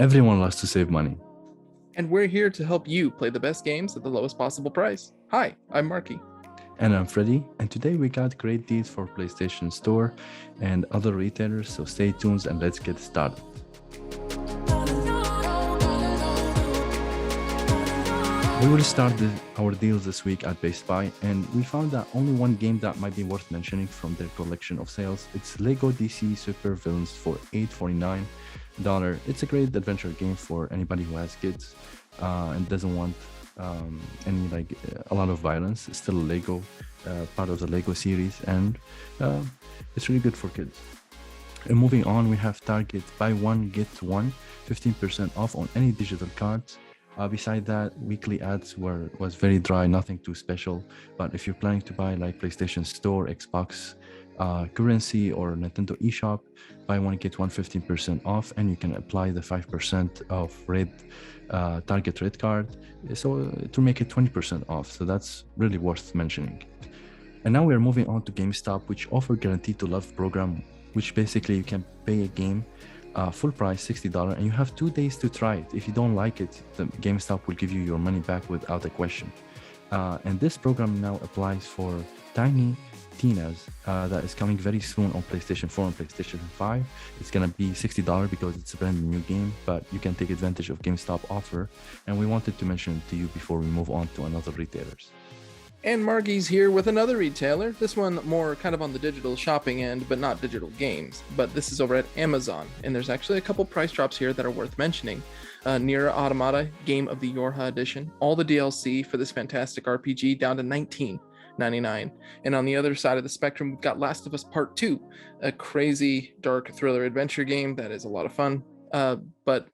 Everyone loves to save money. And we're here to help you play the best games at the lowest possible price. Hi, I'm Marky. And I'm Freddy, and today we got great deals for PlayStation Store and other retailers, so stay tuned and let's get started. We will start our deals this week at Best Buy, and we found that only one game that might be worth mentioning from their collection of sales. It's Lego DC Super Villains for $8.49. It's a great adventure game for anybody who has kids and doesn't want a lot of violence. It's still a Lego, part of the Lego series, and it's really good for kids. And moving on, we have Target buy one get one, 15% off on any digital cards. Beside that, weekly ads was very dry, nothing too special. But if you're planning to buy like PlayStation Store, Xbox currency, or Nintendo eShop, buy one get one 15% off, and you can apply the 5% of Target Red card, so to make it 20% off. So that's really worth mentioning. And now we are moving on to GameStop, which offer Guaranteed to Love program, which basically you can pay a game full price $60 and you have 2 days to try it. If you don't like it, the GameStop will give you your money back without a question. And this program now applies for Tiny Tina's that is coming very soon on PlayStation 4 and PlayStation 5. It's gonna be $60 because it's a brand new game, but you can take advantage of GameStop offer, and we wanted to mention it to you before we move on to another retailers. And Marky's here with another retailer, this one more kind of on the digital shopping end, but not digital games. But this is over at Amazon, and there's actually a couple price drops here that are worth mentioning. Nier Automata Game of the Yorha Edition, all the DLC for this fantastic RPG down to $19.99. And on the other side of the spectrum, we've got Last of Us Part 2, a crazy dark thriller adventure game that is a lot of fun, but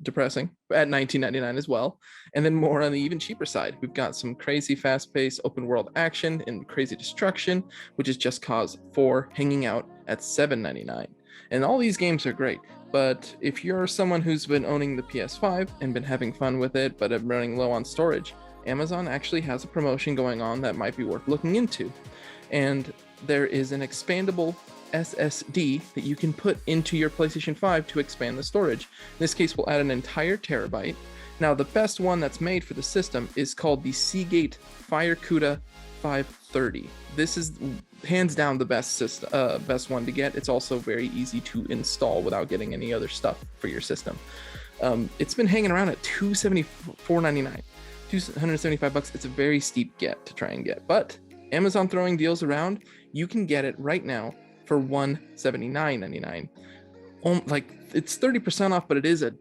depressing, at $19.99 as well. And then more on the even cheaper side, we've got some crazy fast-paced open world action and crazy destruction, which is Just Cause 4 hanging out at $7.99. And all these games are great, but if you're someone who's been owning the PS5 and been having fun with it but running low on storage, Amazon actually has a promotion going on that might be worth looking into. And there is an expandable SSD that you can put into your PlayStation 5 to expand the storage. In this case, we'll add an entire terabyte. Now, the best one that's made for the system is called the Seagate FireCuda 530. This is hands down the best one to get. It's also very easy to install without getting any other stuff for your system. It's been hanging around at $274.99, $275. It's a very steep get to try and get, but Amazon throwing deals around, you can get it right now for $179.99. Like, it's 30% off, but it is a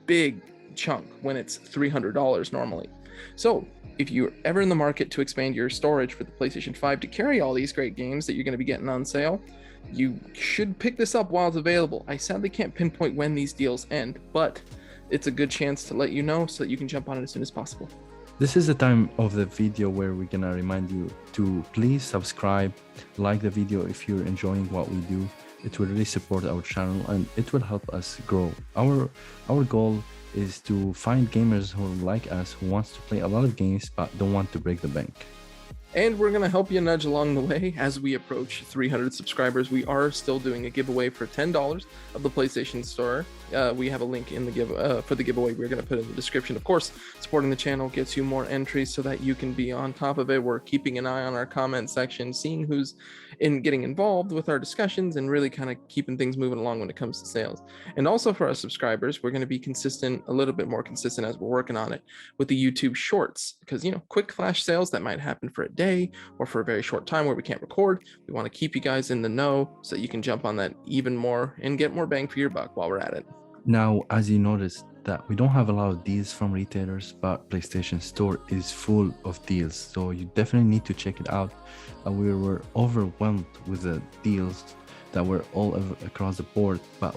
big chunk when it's $300 normally. So if you're ever in the market to expand your storage for the PlayStation 5 to carry all these great games that you're going to be getting on sale, you should pick this up while it's available. I sadly can't pinpoint when these deals end, but it's a good chance to let you know so that you can jump on it as soon as possible. This is the time of the video where we're gonna remind you to please subscribe, like the video if you're enjoying what we do. It will really support our channel and it will help us grow. Our goal is to find gamers who like us, who wants to play a lot of games but don't want to break the bank. And we're going to help you nudge along the way as we approach 300 subscribers. We are still doing a giveaway for $10 of the PlayStation Store. We have a link in the for the giveaway we're going to put in the description. Of course, supporting the channel gets you more entries so that you can be on top of it. We're keeping an eye on our comment section, seeing who's getting involved with our discussions and really kind of keeping things moving along when it comes to sales. And also for our subscribers, we're going to be consistent, a little bit more consistent as we're working on it with the YouTube Shorts, because, you know, quick flash sales that might happen for a day or for a very short time where we can't record. We want to keep you guys in the know so that you can jump on that even more and get more bang for your buck while we're at it. Now, as you noticed that we don't have a lot of deals from retailers, but PlayStation Store is full of deals, so you definitely need to check it out. We were overwhelmed with the deals that were all across the board, but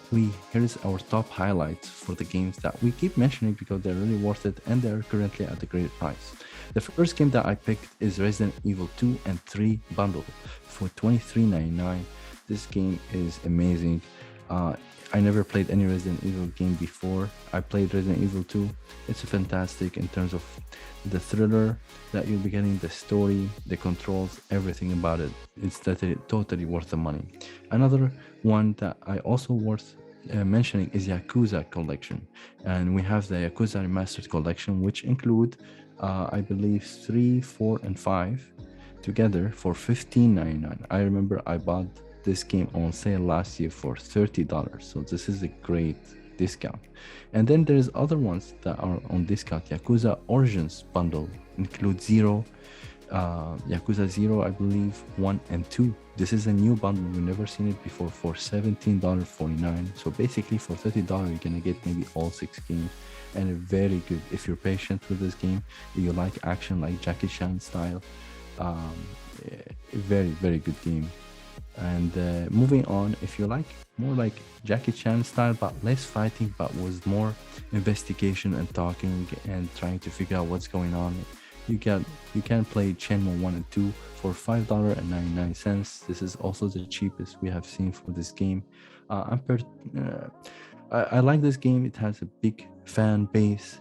here's our top highlights for the games that we keep mentioning because they're really worth it and they're currently at a great price. The first game that I picked is Resident Evil 2 and 3 bundle for $23.99. This game is amazing. I never played any Resident Evil game before. I played Resident Evil 2. It's fantastic in terms of the thriller that you'll be getting, the story, the controls, everything about it. It's totally worth the money. Another one that I also worth mentioning is Yakuza collection, and we have the Yakuza Remastered collection, which include, I believe, 3, 4, and 5 together for $15.99. I remember I bought this game on sale last year for $30, so this is a great discount. And then there's other ones that are on discount. Yakuza Origins bundle includes Zero, Yakuza 0, I believe, 1 and 2. This is a new bundle. We've never seen it before for $17.49. So basically for $30, you're going to get maybe all 6 games. And a very good, if you're patient with this game, if you like action like Jackie Chan style, a very, very good game. And moving on, if you like more like Jackie Chan style, but less fighting, but was more investigation and talking and trying to figure out what's going on, you can play Shenmue 1 and 2 for $5.99. This is also the cheapest we have seen for this game. I like this game. It has a big fan base,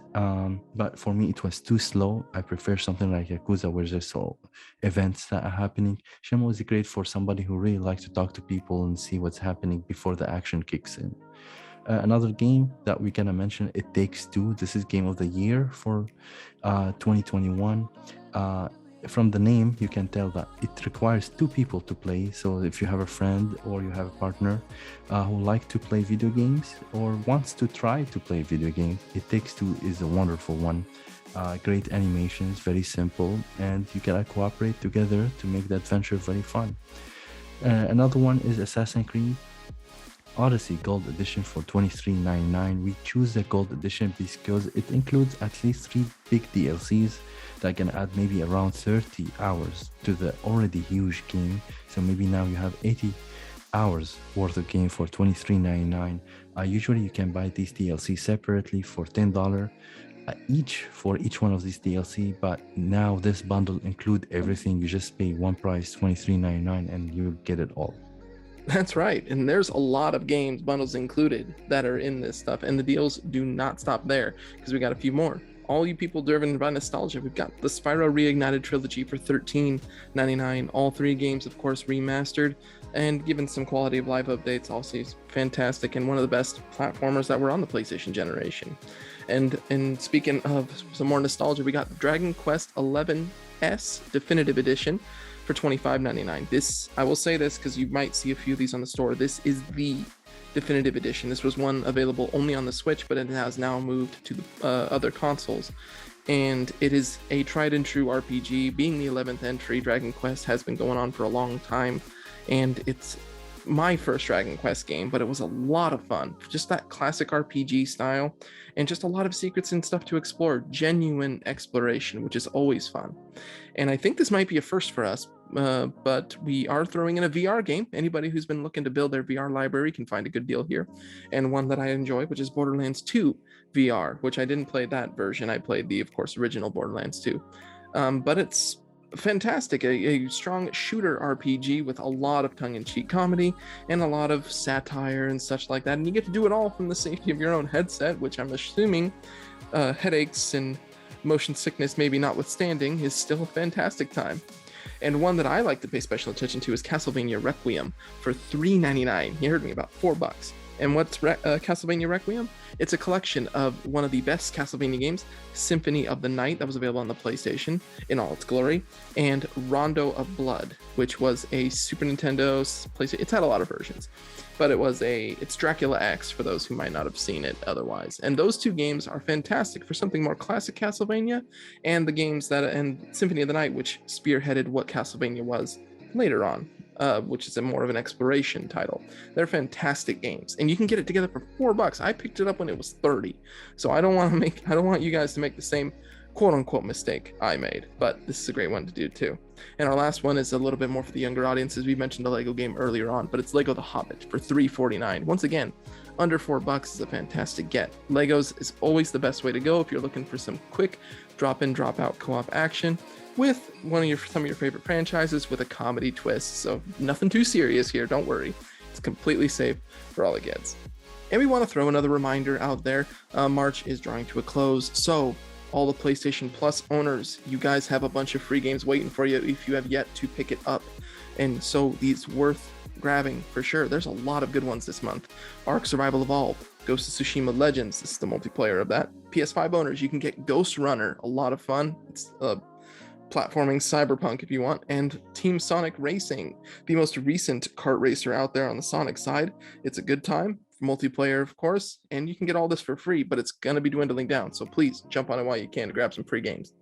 but for me it was too slow. I prefer something like Yakuza where there's all events that are happening. Shenmue is great for somebody who really likes to talk to people and see what's happening before the action kicks in. Another game that we're gonna mention, It Takes Two. This is Game of the Year for 2021. From the name, you can tell that it requires 2 people to play. So if you have a friend or you have a partner who like to play video games or wants to try to play video games, It Takes Two is a wonderful one. Great animations, very simple, and you gotta cooperate together to make the adventure very fun. Another one is Assassin's Creed Odyssey Gold Edition for $23.99. We choose the Gold Edition because it includes at least 3 big DLCs that can add maybe around 30 hours to the already huge game. So maybe now you have 80 hours worth of game for $23.99. Usually you can buy these DLC separately for $10 each for each one of these DLC, but now this bundle include everything. You just pay one price, $23.99, and you get it all. That's right. And there's a lot of games bundles included that are in this stuff. And the deals do not stop there because we got a few more. All you people driven by nostalgia, we've got the Spyro Reignited Trilogy for $13.99. All 3 games, of course, remastered and given some quality of life updates. Also fantastic and one of the best platformers that were on the PlayStation generation. And speaking of some more nostalgia, we got Dragon Quest XI Definitive Edition for $25.99. This, I will say this because you might see a few of these on the store. This is the definitive edition. This was one available only on the Switch, but it has now moved to the other consoles. And it is a tried and true RPG. Being the 11th entry, Dragon Quest has been going on for a long time. And it's my first Dragon Quest game, but it was a lot of fun. Just that classic RPG style and just a lot of secrets and stuff to explore. Genuine exploration, which is always fun. And I think this might be a first for us, but we are throwing in a VR game. Anybody who's been looking to build their VR library can find a good deal here. And one that I enjoy, which is Borderlands 2 VR, which I didn't play that version. I played the, of course, original Borderlands 2. But it's fantastic, a strong shooter RPG with a lot of tongue-in-cheek comedy and a lot of satire and such like that, and you get to do it all from the safety of your own headset, which I'm assuming headaches and motion sickness maybe notwithstanding is still a fantastic time. And one that I like to pay special attention to is Castlevania Requiem for $3.99. You heard me, about $4. And what's Castlevania Requiem? It's a collection of one of the best Castlevania games, Symphony of the Night, that was available on the PlayStation in all its glory, and Rondo of Blood, which was a Super Nintendo PlayStation. It's had a lot of versions, but it's Dracula X for those who might not have seen it otherwise. And those 2 games are fantastic for something more classic Castlevania, and the games and Symphony of the Night, which spearheaded what Castlevania was later on. Which is a more of an exploration title. They're fantastic games, and you can get it together for $4. I picked it up when it was $30, so I don't want you guys to make the same quote-unquote mistake I made. But this is a great one to do too. And our last one is a little bit more for the younger audiences. We mentioned a Lego game earlier on, but it's Lego The Hobbit for $3.49. Once again, under $4 is a fantastic get. Legos is always the best way to go if you're looking for some quick drop-in, drop-out co-op action with some of your favorite franchises with a comedy twist. So nothing too serious here, don't worry. It's completely safe for all the kids. And we want to throw another reminder out there. March is drawing to a close, so all the PlayStation Plus owners, you guys have a bunch of free games waiting for you if you have yet to pick it up. And so it's worth grabbing for sure. There's a lot of good ones this month. Ark Survival Evolved, Ghost of Tsushima Legends, this is the multiplayer of that. PS5 owners, you can get Ghost Runner, a lot of fun. It's platforming cyberpunk if you want, and Team Sonic Racing, the most recent kart racer out there on the Sonic side. It's a good time, multiplayer of course, and you can get all this for free, but it's going to be dwindling down, so please jump on it while you can to grab some free games.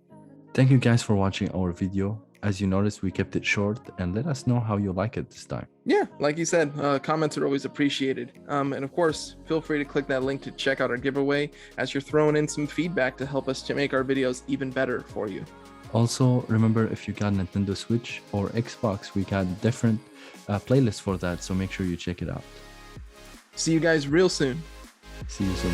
Thank you guys for watching our video. As you noticed, we kept it short, and let us know how you like it this time. Yeah, like you said, comments are always appreciated. And of course, feel free to click that link to check out our giveaway as you're throwing in some feedback to help us to make our videos even better for you. Also, remember, if you got Nintendo Switch or Xbox, we got different playlists for that, so make sure you check it out. See you guys real soon. See you soon.